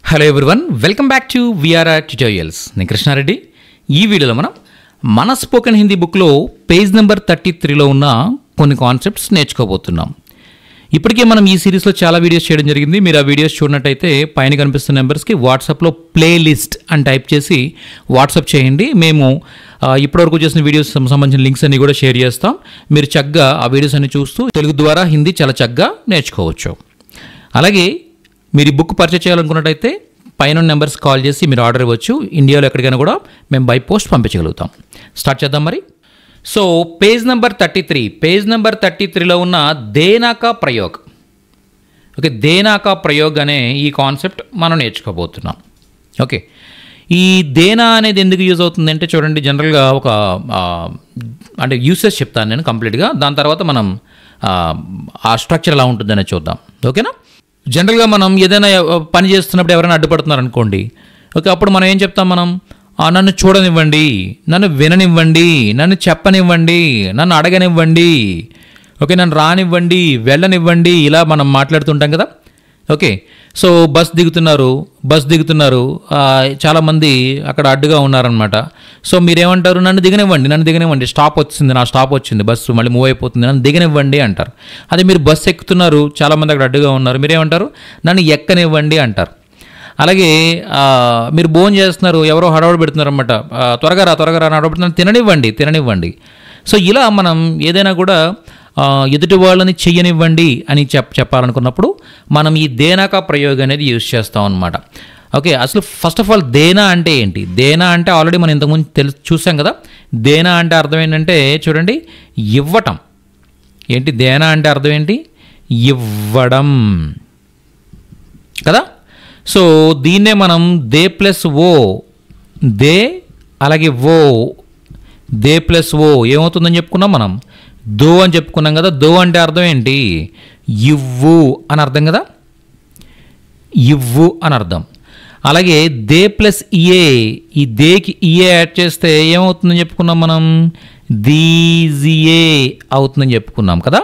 Hello everyone, welcome back to VRR tutorials. నేను కృష్ణారెడ్డి. ఈ వీడియోలో మనం మన స్పోకెన్ హిందీ బుక్లో పేజ్ నెంబర్ 33లో ఉన్న కొన్ని కాన్సెప్ట్స్ నేర్చుకోబోతున్నాం. ఇప్పటికే మనం ఈ సిరీస్లో చాలా వీడియోస్ చేయడం జరిగింది. మీరు ఆ వీడియోస్ చూడనట్టయితే పైన కనిపిస్తున్న నెంబర్స్కి వాట్సాప్లో ప్లేలిస్ట్ అని టైప్ చేసి వాట్సాప్ చేయండి. మేము ఇప్పటివరకు చేసిన వీడియోస్ సంబంధించిన లింక్స్ అన్ని కూడా షేర్ చేస్తాం. మీరు చక్కగా ఆ వీడియోస్ అన్ని చూస్తూ తెలుగు ద్వారా హిందీ చాలా చక్కగా నేర్చుకోవచ్చు. అలాగే మీరు ఈ బుక్ పర్చేస్ చేయాలనుకున్నట్టయితే పైన నెంబర్స్ కాల్ చేసి మీరు ఆర్డర్ ఇవ్వచ్చు. ఇండియాలో ఎక్కడికైనా కూడా మేము బై పోస్ట్ పంపించగలుగుతాం. స్టార్ట్ చేద్దాం మరి. సో పేజ్ నెంబర్ 33లో ఉన్న దేనా కా ప్రయోగ్. ఓకే, దేనా కా ప్రయోగ్ అనే ఈ కాన్సెప్ట్ మనం నేర్చుకోబోతున్నాం. ఓకే, ఈ దేనా అనేది ఎందుకు యూజ్ అవుతుంది అంటే చూడండి, జనరల్గా ఒక అంటే యూసెస్ చెప్తాను నేను కంప్లీట్గా. దాని తర్వాత మనం ఆ స్ట్రక్చర్ ఎలా ఉంటుందనే చూద్దాం. ఓకేనా. జనరల్గా మనం ఏదైనా పని చేస్తున్నప్పుడు ఎవరైనా అడ్డుపడుతున్నారు అనుకోండి. ఓకే, అప్పుడు మనం ఏం చెప్తాం? మనం నన్ను చూడనివ్వండి, నన్ను విననివ్వండి, నన్ను చెప్పనివ్వండి, నన్ను అడగనివ్వండి, ఓకే, నన్ను రానివ్వండి, వెళ్ళనివ్వండి, ఇలా మనం మాట్లాడుతుంటాం కదా. ఓకే, సో బస్ దిగుతున్నారు, చాలామంది అక్కడ అడ్డుగా ఉన్నారనమాట. సో మీరేమంటారు? నన్ను దిగనివ్వండి, స్టాప్ వచ్చింది, నా స్టాప్ వచ్చింది, బస్సు మళ్ళీ మూవ్ అయిపోతుంది, నన్ను దిగనివ్వండి అంటారు. అదే మీరు బస్సు ఎక్కుతున్నారు, చాలామంది అక్కడ అడ్డుగా ఉన్నారు, మీరేమంటారు? నన్ను ఎక్కనివ్వండి అంటారు. అలాగే మీరు భోజనం చేస్తున్నారు, ఎవరో హడావుడి పెడుతున్నారు అనమాట, త్వరగా రా అని హడావుడి, తిననివ్వండి. సో ఇలా మనం ఏదైనా కూడా ఎదుటి వాళ్ళని చెయ్యనివ్వండి అని చెప్పాలనుకున్నప్పుడు మనం ఈ దేనా కా ప్రయోగం అనేది యూజ్ చేస్తాం అనమాట. ఓకే, అసలు ఫస్ట్ ఆఫ్ ఆల్ దేనా అంటే ఏంటి? దేనా అంటే ఆల్రెడీ మనం ఇంతకుముందు చూసాం కదా. దేనా అంటే అర్థం ఏంటంటే చూడండి, ఇవ్వటం. ఏంటి దేనా అంటే అర్థం ఏంటి? ఇవ్వడం కదా. సో దీన్నే మనం దే ప్లస్ ఓ, దే అలాగే ఓ, దే ప్లస్ ఓ ఏమవుతుందని చెప్పుకున్నాం మనం? దో అని చెప్పుకున్నాం కదా. దో అంటే అర్థం ఏంటి? ఇవ్వు అని అర్థం కదా, ఇవ్వు అని అర్థం. అలాగే దే ప్లస్ ఇఏ, ఈ దేకి ఇఏ యాడ్ చేస్తే ఏమవుతుందని చెప్పుకున్నాం మనం? దీజియే అవుతుందని చెప్పుకున్నాం కదా.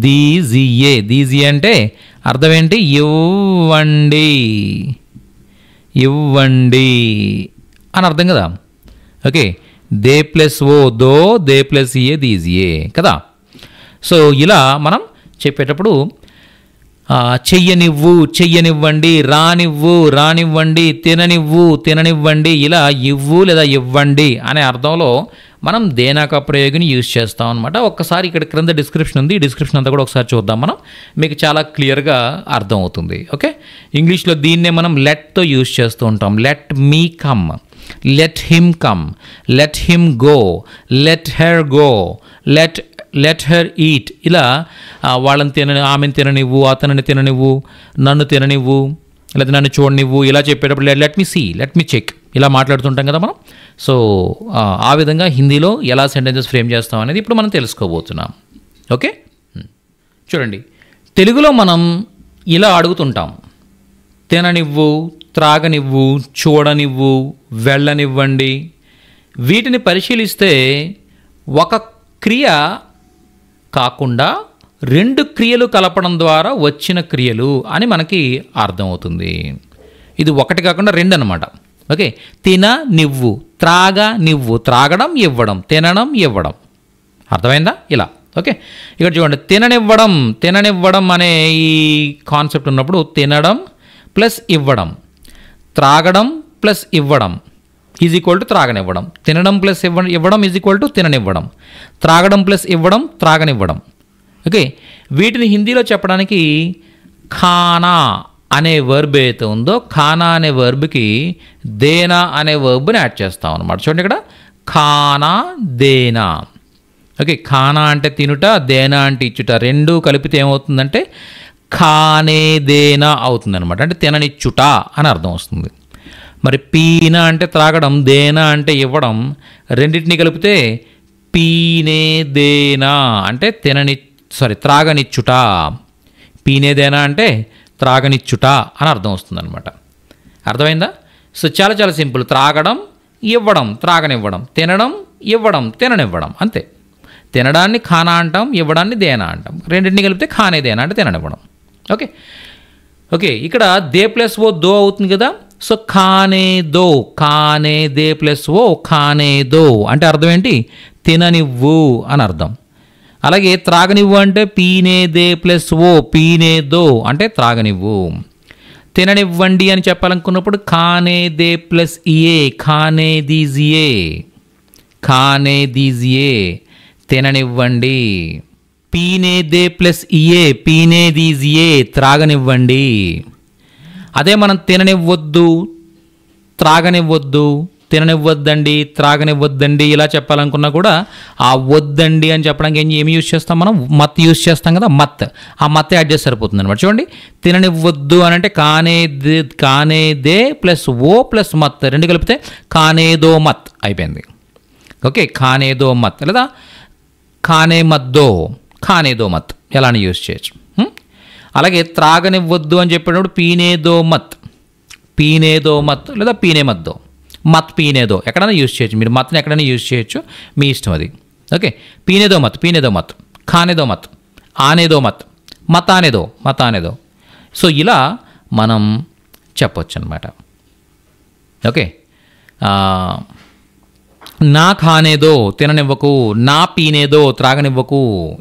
దీజియే అంటే అర్థం ఏంటి? ఇవ్వండి అని అర్థం కదా. ఓకే, దే ప్లస్ ఓ దో, దే ప్లస్ ఇఏ దీజియే కదా. సో ఇలా మనం చెప్పేటప్పుడు చెయ్యనివ్వండి, రానివ్వండి, తిననివ్వండి, ఇలా ఇవ్వు లేదా ఇవ్వండి అనే అర్థంలో మనం దేనా కా ప్రయోగిని యూజ్ చేస్తాం అనమాట. ఒక్కసారి ఇక్కడ క్రింద డిస్క్రిప్షన్ ఉంది, ఈ డిస్క్రిప్షన్ అంతా కూడా ఒకసారి చూద్దాం మనం. మీకు చాలా క్లియర్గా అర్థం అవుతుంది. ఓకే, ఇంగ్లీష్లో దీన్నే మనం లెట్తో యూజ్ చేస్తూ ఉంటాం. Let me come, let him come, let him go, let her go, let her eat. ఇలా వాళ్ళని ఆమెను తిననివ్వు, అతనిని తిననివ్వు, నన్ను తిననివ్వు, లేదా నన్ను చూడనివ్వు, ఇలా చెప్పేటప్పుడు let me see, let me check, ఇలా మాట్లాడుతుంటాం కదా మనం. సో ఆ విధంగా హిందీలో ఎలా సెంటెన్సెస్ ఫ్రేమ్ చేస్తాం అనేది ఇప్పుడు మనం తెలుసుకోబోతున్నాం. ఓకే, చూడండి, తెలుగులో మనం ఇలా అడుగుతుంటాం: తిననివ్వు, త్రాగనివ్వు, చూడనివ్వు, వెళ్ళనివ్వండి. వీటిని పరిశీలిస్తే ఒక క్రియ కాకుండా రెండు క్రియలు కలపడం ద్వారా వచ్చిన క్రియలు అని మనకి అర్థమవుతుంది. ఇది ఒకటి కాకుండా రెండు అనమాట. ఓకే, తిననివ్వు, త్రాగనివ్వు, త్రాగడం, ఇవ్వడం, తినడం, ఇవ్వడం. అర్థమైందా? ఇలా. ఓకే, ఇక్కడ చూడండి, తిననివ్వడం అనే ఈ కాన్సెప్ట్ ఉన్నప్పుడు తినడం ప్లస్ ఇవ్వడం, త్రాగడం ప్లస్ ఇవ్వడం ఈజ్ ఈక్వల్ టు త్రాగనివ్వడం, తినడం ప్లస్ ఇవ్వడం ఈజ్ ఈక్వల్ టు తిననివ్వడం, త్రాగడం ప్లస్ ఇవ్వడం త్రాగనివ్వడం. ఓకే, వీటిని హిందీలో చెప్పడానికి ఖానా అనే వర్బ్ ఏదైతే ఉందో, ఖానా అనే వర్బ్కి దేనా అనే వర్బ్ని యాడ్ చేస్తాం అనమాట. చూడండి ఇక్కడ, ఖానా దేనా. ఓకే, ఖానా అంటే తినుట, దేనా అంటే ఇచ్చుట, రెండు కలిపితే ఏమవుతుందంటే ఖానే దేనా అవుతుంది అనమాట. అంటే తిననిచ్చుట అని అర్థం వస్తుంది. మరి పీనా అంటే త్రాగడం, దేనా అంటే ఇవ్వడం, రెండింటిని కలిపితే పీనే దేనా అంటే త్రాగనిచ్చుట. పీనే దేనా అంటే త్రాగనిచ్చుట అని అర్థం వస్తుంది అనమాట. అర్థమైందా? సో చాలా చాలా సింపుల్. త్రాగడం, ఇవ్వడం, త్రాగనివ్వడం, తినడం, ఇవ్వడం, తిననివ్వడం, అంతే. తినడాన్ని ఖానా అంటాం, ఇవ్వడాన్ని దేనా అంటాం. రెండింటిని కలిపితే ఖానే దేనా అంటే తిననివ్వడం. ఓకే, ఓకే, ఇక్కడ దే ప్లస్ ఓ దో అవుతుంది కదా. సో ఖానే దో, ఖానే దే ప్లస్ ఓ ఖానే దో అంటే అర్థం ఏంటి? తిననివ్వు అని అర్థం. అలాగే త్రాగనివ్వు అంటే పీనే దే ప్లస్ ఓ పీనే దో అంటే త్రాగనివ్వు. తిననివ్వండి అని చెప్పాలనుకున్నప్పుడు ఖానే దే ప్లస్ ఇయే ఖానే దీజియే, ఖానే దీజియే తిననివ్వండి. పీనే దే ప్లస్ ఇయే పీనే దీజియే త్రాగనివ్వండి. అదే మనం తిననివ్వద్దు, త్రాగనివ్వద్దు, తిననివ్వద్దండి, త్రాగనివ్వద్దండి ఇలా చెప్పాలనుకున్నా కూడా ఆ వద్దండి అని చెప్పడానికి ఏమి యూజ్ చేస్తాం మనం? మత్ యూజ్ చేస్తాం కదా, మత్. ఆ మత్ యాడ్ చేసి సరిపోతుంది అనమాట. చూడండి, తిననివ్వద్దు అని అంటే కానే దే ప్లస్ ఓ ప్లస్ మత్ రెండు కలిపితే కానేదో మత్ అయిపోయింది. ఓకే, ఖానేదో మత్ లేదా ఖానే మద్దో ఖానేదో మత్ ఎలానే యూజ్ చేయొచ్చు. అలాగే త్రాగనివ్వద్దు అని చెప్పేటప్పుడు పీనేదో మత్, పీనేదో మత్ లేదా పీనే మద్దో, మత్ పీనేదో ఎక్కడైనా యూజ్ చేయొచ్చు. మీరు మత్ని ఎక్కడైనా యూజ్ చేయొచ్చు, మీ ఇష్టం అది. ఓకే, పీనేదో మత్, పీనేదో మత్, ఖానేదో మత్, ఆనేదో మత్, మత్ ఆనేదో, మత్ ఆనేదో. సో ఇలా మనం చెప్పొచ్చు అనమాట. ఓకే, నా ఖానేదో తిననివ్వకు, నా పీనేదో త్రాగనివ్వకు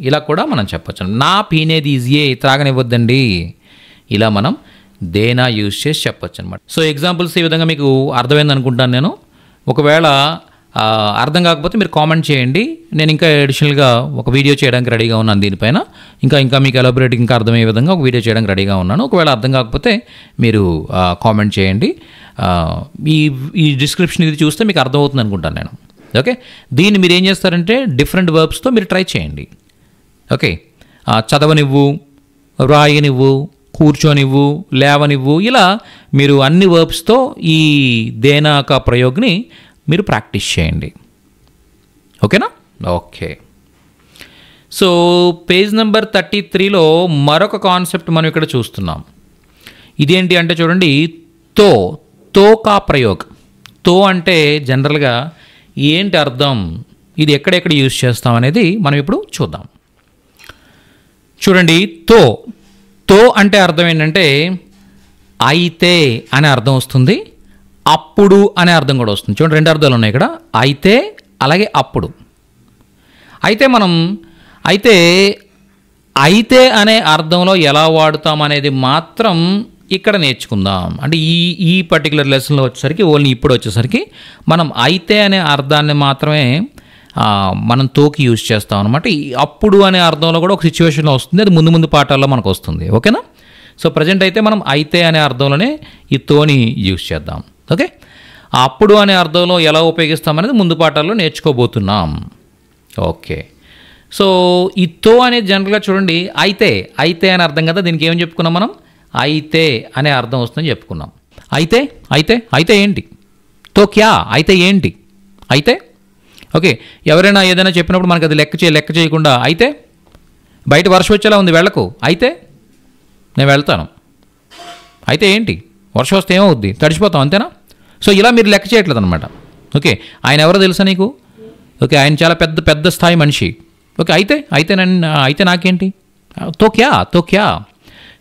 ఇలా కూడా మనం చెప్పచ్చు. నా పీనేది ఈజీయే త్రాగనివ్వద్దండి ఇలా మనం దేనా యూజ్ చేసి చెప్పొచ్చు అనమాట. సో ఎగ్జాంపుల్స్ ఈ విధంగా మీకు అర్థమైంది అనుకుంటాను నేను. ఒకవేళ అర్థం కాకపోతే మీరు కామెంట్ చేయండి, నేను ఇంకా అడిషనల్గా ఒక వీడియో చేయడానికి రెడీగా ఉన్నాను దీనిపైన. ఇంకా మీకు ఎలాబొరేట్ ఇంకా అర్థమయ్యే విధంగా ఒక వీడియో చేయడానికి రెడీగా ఉన్నాను. ఒకవేళ అర్థం కాకపోతే మీరు కామెంట్ చేయండి. ఈ డిస్క్రిప్షన్ ఇది చూస్తే మీకు అర్థమవుతుంది అనుకుంటాను నేను. ఓకే, దీన్ని మీరు ఏం చేస్తారంటే డిఫరెంట్ వర్బ్స్తో మీరు ట్రై చేయండి. ఓకే, చదవనివ్వు, వ్రాయనివ్వు, కూర్చోనివ్వు, లేవనివ్వు ఇలా మీరు అన్ని వర్బ్స్తో ఈ దేనాక ప్రయోగ్ని మీరు ప్రాక్టీస్ చేయండి. ఓకేనా? ఓకే, సో పేజ్ నెంబర్ 33లో మరొక కాన్సెప్ట్ మనం ఇక్కడ చూస్తున్నాం. ఇదేంటి అంటే చూడండి, తో కా ప్రయోగ్. తో అంటే జనరల్గా ఏంటి అర్థం, ఇది ఎక్కడెక్కడ యూజ్ చేస్తాం అనేది మనం ఇప్పుడు చూద్దాం. చూడండి, తో అంటే అర్థం ఏంటంటే అయితే అనే అర్థం వస్తుంది, అప్పుడు అనే అర్థం కూడా వస్తుంది. చూడండి, రెండు అర్థాలు ఉన్నాయి ఇక్కడ, అయితే అలాగే అప్పుడు. అయితే మనం అయితే అనే అర్థంలో ఎలా వాడుతాం అనేది మాత్రం ఇక్కడ నేర్చుకుందాం. అంటే ఈ పర్టికులర్ లెసన్లో వచ్చేసరికి ఓన్లీ ఇప్పుడు వచ్చేసరికి మనం అయితే అనే అర్థాన్ని మాత్రమే మనం తోకి యూజ్ చేస్తాం అనమాట. అప్పుడు అనే అర్థంలో కూడా ఒక సిచ్యువేషన్లో వస్తుంది, అది ముందు పాఠాల్లో మనకు వస్తుంది. ఓకేనా? సో ప్రజెంట్ అయితే మనం అయితే అనే అర్థంలోనే ఈ తోని యూజ్ చేద్దాం. ఓకే, అప్పుడు అనే అర్థంలో ఎలా ఉపయోగిస్తామనేది ముందు పాఠాల్లో నేర్చుకోబోతున్నాం. ఓకే, సో ఈ తో అనేది జనరల్గా చూడండి అయితే అనే అర్థం కదా, దీనికి ఏమని చెప్పుకున్నాం మనం? అయితే అనే అర్థం వస్తుందని చెప్పుకున్నాం. అయితే ఏంటి? తో క్యా, అయితే ఏంటి? అయితే ఓకే, ఎవరైనా ఏదైనా చెప్పినప్పుడు మనకు అది లెక్క చేయకుండా అయితే బయట వర్షం వచ్చేలా ఉంది వెళ్ళకు, అయితే నేను వెళ్తాను, అయితే ఏంటి? వర్షం వస్తే ఏమవుద్ది? తడిచిపోతాం, అంతేనా? సో ఇలా మీరు లెక్క చేయట్లేదు అనమాట. ఓకే, ఆయన ఎవరో తెలుసా నీకు? ఓకే, ఆయన చాలా పెద్ద స్థాయి మనిషి. ఓకే, అయితే నాకేంటి? తో క్యా.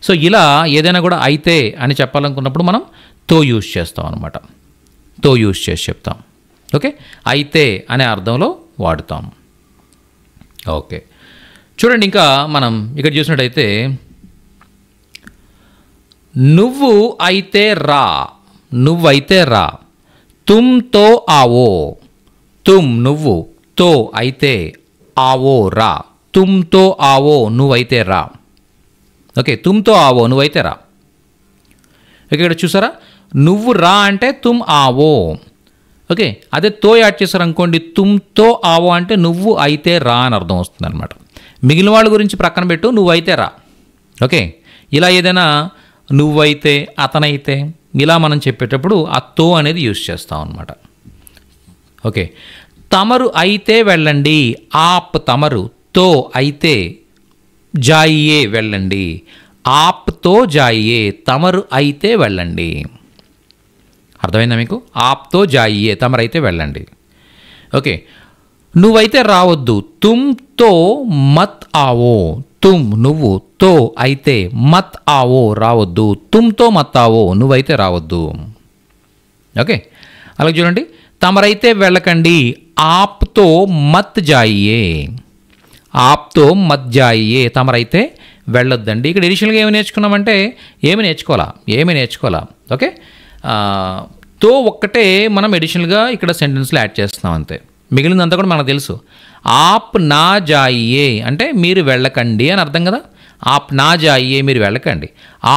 సో ఇలా ఏదైనా కూడా అయితే అని చెప్పాలనుకున్నప్పుడు మనం తో యూజ్ చేస్తాం అనమాట. తో యూజ్ చేసి చెప్తాం. ఓకే, అయితే అనే అర్థంలో వాడుతాం. ఓకే, చూడండి, ఇంకా మనం ఇక్కడ చూసినట్టయితే నువ్వైతే రా, తుమ్తో ఆవో. నువ్వు, తో అయితే, ఆవో రా, తుమ్తో ఆవో నువ్వైతే రా. ఓకే, తుమ్తో ఆవో నువ్వైతే రా. ఇక్కడ చూసారా, నువ్వు రా అంటే తుమ్ ఆవో. ఓకే, అదే తో యాడ్ చేశారనుకోండి, తుమ్తో ఆవో అంటే నువ్వు అయితే రా అని అర్థం వస్తుంది అనమాట. మిగిలిన వాళ్ళ గురించి ప్రక్కన పెట్టు, నువ్వైతే రా. ఓకే, ఇలా ఏదైనా నువ్వైతే, అతనైతే ఇలా మనం చెప్పేటప్పుడు ఆ తో అనేది యూజ్ చేస్తాం అనమాట. ఓకే, తమరు అయితే వెళ్ళండి, ఆప్ తమరు, తో అయితే జాయియే వెళ్ళండి, ఆప్తో జాయియే తమరు అయితే వెళ్ళండి. అర్థమైందా మీకు? ఆప్తో జాయియే తమరైతే వెళ్ళండి. ఓకే, నువ్వైతే రావద్దు, తుమ్తో మత్ ఆవో, తుమ్ నువ్వు, తో అయితే, మత్ ఆవో రావద్దు, తుమ్తో మత్ ఆవో నువ్వైతే రావద్దు. ఓకే, అలాగే చూడండి, తమరైతే వెళ్ళకండి, ఆప్తో మత్ జాయియే, ఆప్తో మత్ జాయియే, తమరైతే వెళ్ళొద్దండి. ఇక్కడ ఎడిషనల్గా ఏమి నేర్చుకున్నామంటే ఏమి నేర్చుకోవాలా. ఓకే, తో ఒక్కటే మనం ఎడిషనల్గా ఇక్కడ సెంటెన్స్లో యాడ్ చేస్తున్నాం అంతే, మిగిలినంతా కూడా మనకు తెలుసు. ఆప్ నా జాయియే అంటే మీరు వెళ్ళకండి అని అర్థం కదా. ఆప్ నా జాయియే మీరు వెళ్ళకండి,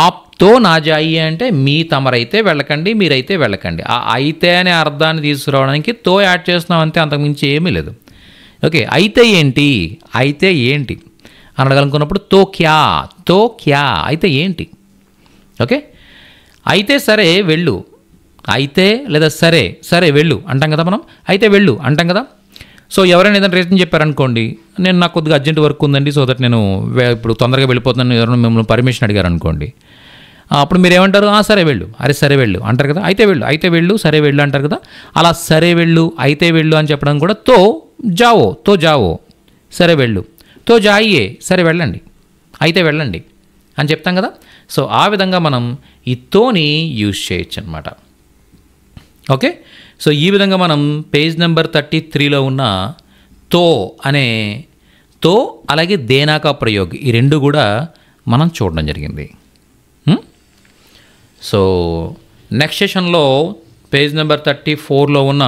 ఆప్తో నా జాయియే అంటే మీ తమరైతే వెళ్ళకండి, మీరైతే వెళ్ళకండి. ఆ అయితే అనే అర్థాన్ని తీసుకురావడానికి తో యాడ్ చేస్తున్నాం అంతే, అంతకుమించి ఏమీ లేదు. ఓకే, అయితే ఏంటి అని అడగాలనుకున్నప్పుడు తో క్యా అయితే ఏంటి. ఓకే, అయితే సరే వెళ్ళు, అయితే లేదా సరే వెళ్ళు అంటాం కదా మనం, అయితే వెళ్ళు అంటాం కదా. సో ఎవరైనా ఏదైనా రీజన్ చెప్పారనుకోండి, నేను నాకు కొద్దిగా అర్జెంట్ వర్క్ ఉందండి, సో దట్ నేను ఇప్పుడు తొందరగా వెళ్ళిపోతున్నాను, ఎవరైనా మిమ్మల్ని పర్మిషన్ అడిగారు అనుకోండి, అప్పుడు మీరు ఏమంటారు, సరే వెళ్ళు, సరే వెళ్ళు అంటారు కదా. అయితే వెళ్ళు సరే వెళ్ళు అంటారు కదా. అలా సరే వెళ్ళు, అయితే వెళ్ళు అని చెప్పడం కూడా తో జావో సరే వెళ్ళు, తో జాయియే సరే వెళ్ళండి, అయితే వెళ్ళండి అని చెప్తాం కదా. సో ఆ విధంగా మనం ఈ తోని యూజ్ చేయొచ్చు అనమాట. ఓకే, సో ఈ విధంగా మనం పేజ్ నెంబర్ 33లో ఉన్న తో అలాగే దేనాకా ప్రయోగ్ ఈ రెండు కూడా మనం చూడడం జరిగింది. సో నెక్స్ట్ సెషన్లో పేజ్ నెంబర్ 34లో ఉన్న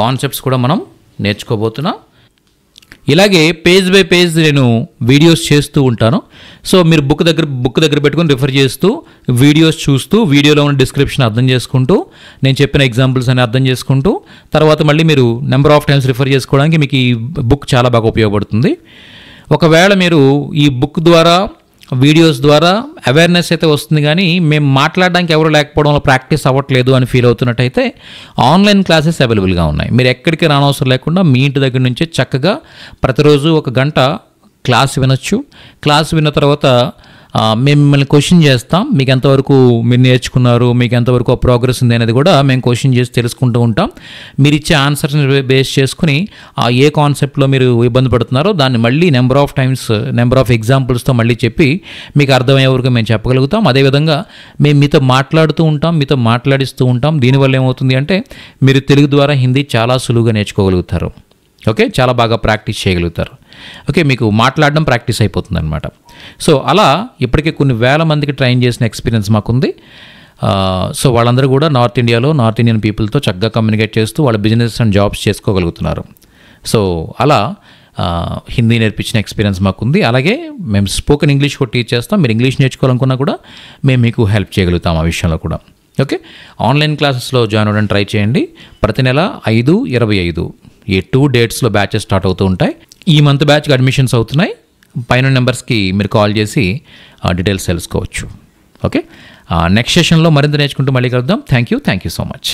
కాన్సెప్ట్స్ కూడా మనం నేర్చుకోబోతున్నాం. ఇలాగే పేజ్ బై పేజ్ నేను వీడియోస్ చేస్తూ ఉంటాను. సో మీరు బుక్ దగ్గర పెట్టుకొని రిఫర్ చేస్తూ వీడియోస్ చూస్తూ వీడియోలో ఉన్న డిస్క్రిప్షన్ అర్థం చేసుకుంటూ నేను చెప్పిన ఎగ్జాంపుల్స్ అని అర్థం చేసుకుంటూ తర్వాత మళ్ళీ మీరు నెంబర్ ఆఫ్ టైమ్స్ రిఫర్ చేసుకోవడానికి మీకు ఈ బుక్ చాలా బాగా ఉపయోగపడుతుంది. ఒకవేళ మీరు ఈ బుక్ ద్వారా వీడియోస్ ద్వారా అవేర్నెస్ అయితే వస్తుంది, కానీ మేము మాట్లాడడానికి ఎవరు లేకపోవడంలో ప్రాక్టీస్ అవ్వట్లేదు అని ఫీల్ అవుతున్నట్టయితే ఆన్లైన్ క్లాసెస్ అవైలబుల్గా ఉన్నాయి. మీరు ఎక్కడికి రానవసరం లేకుండా మీ ఇంటి దగ్గర నుంచే చక్కగా ప్రతిరోజు 1 గంట క్లాస్ వినొచ్చు. క్లాస్ విన్న తర్వాత మేము మిమ్మల్ని క్వశ్చన్ చేస్తాం, మీకు ఎంతవరకు మీరు నేర్చుకున్నారు, మీకు ఎంతవరకు ప్రోగ్రెస్ ఉంది అనేది కూడా మేము క్వశ్చన్ చేసి తెలుసుకుంటూ ఉంటాం. మీరు ఇచ్చే ఆన్సర్స్ని బేస్ చేసుకుని ఏ కాన్సెప్ట్లో మీరు ఇబ్బంది పడుతున్నారో దాన్ని మళ్ళీ నెంబర్ ఆఫ్ ఎగ్జాంపుల్స్తో మళ్ళీ చెప్పి మీకు అర్థమయ్యే వరకు మేము చెప్పగలుగుతాం. అదేవిధంగా మేము మీతో మాట్లాడుతూ ఉంటాం, మీతో మాట్లాడిస్తూ ఉంటాం. దీనివల్ల ఏమవుతుంది అంటే మీరు తెలుగు ద్వారా హిందీ చాలా సులువుగా నేర్చుకోగలుగుతారు. ఓకే, చాలా బాగా ప్రాక్టీస్ చేయగలుగుతారు. ఓకే, మీకు మాట్లాడడం ప్రాక్టీస్ అయిపోతుంది అనమాట. సో అలా ఇప్పటికే కొన్ని వేల మందికి ట్రైన్ చేసిన ఎక్స్పీరియన్స్ మాకుంది. సో వాళ్ళందరూ కూడా నార్త్ ఇండియన్ పీపుల్తో చక్కగా కమ్యూనికేట్ చేస్తూ వాళ్ళ బిజినెస్ అండ్ జాబ్స్ చేసుకోగలుగుతున్నారు. సో అలా హిందీ నేర్పించిన ఎక్స్పీరియన్స్ మాకుంది. అలాగే మేము స్పోకెన్ ఇంగ్లీష్ కూడా టీచ్ చేస్తాం. మీరు ఇంగ్లీష్ నేర్చుకోవాలనుకున్నా కూడా మేము మీకు హెల్ప్ చేయగలుగుతాం ఆ విషయంలో కూడా. ఓకే, ఆన్లైన్ క్లాసెస్లో జాయిన్ అవ్వడానికి ట్రై చేయండి. ప్రతి నెల 5, 25 ఈ 2 డేట్స్లో బ్యాచెస్ స్టార్ట్ అవుతూ ఉంటాయి. ఈ మంత్ బ్యాచ్కి అడ్మిషన్స్ అవుతున్నాయి. పైన నెంబర్స్కి మీరు కాల్ చేసి డీటెయిల్స్ తెలుసుకోవచ్చు. ఓకే, నెక్స్ట్ సెషన్లో మరింత నేర్చుకుంటూ మళ్ళీ కలుద్దాం. Thank you so much.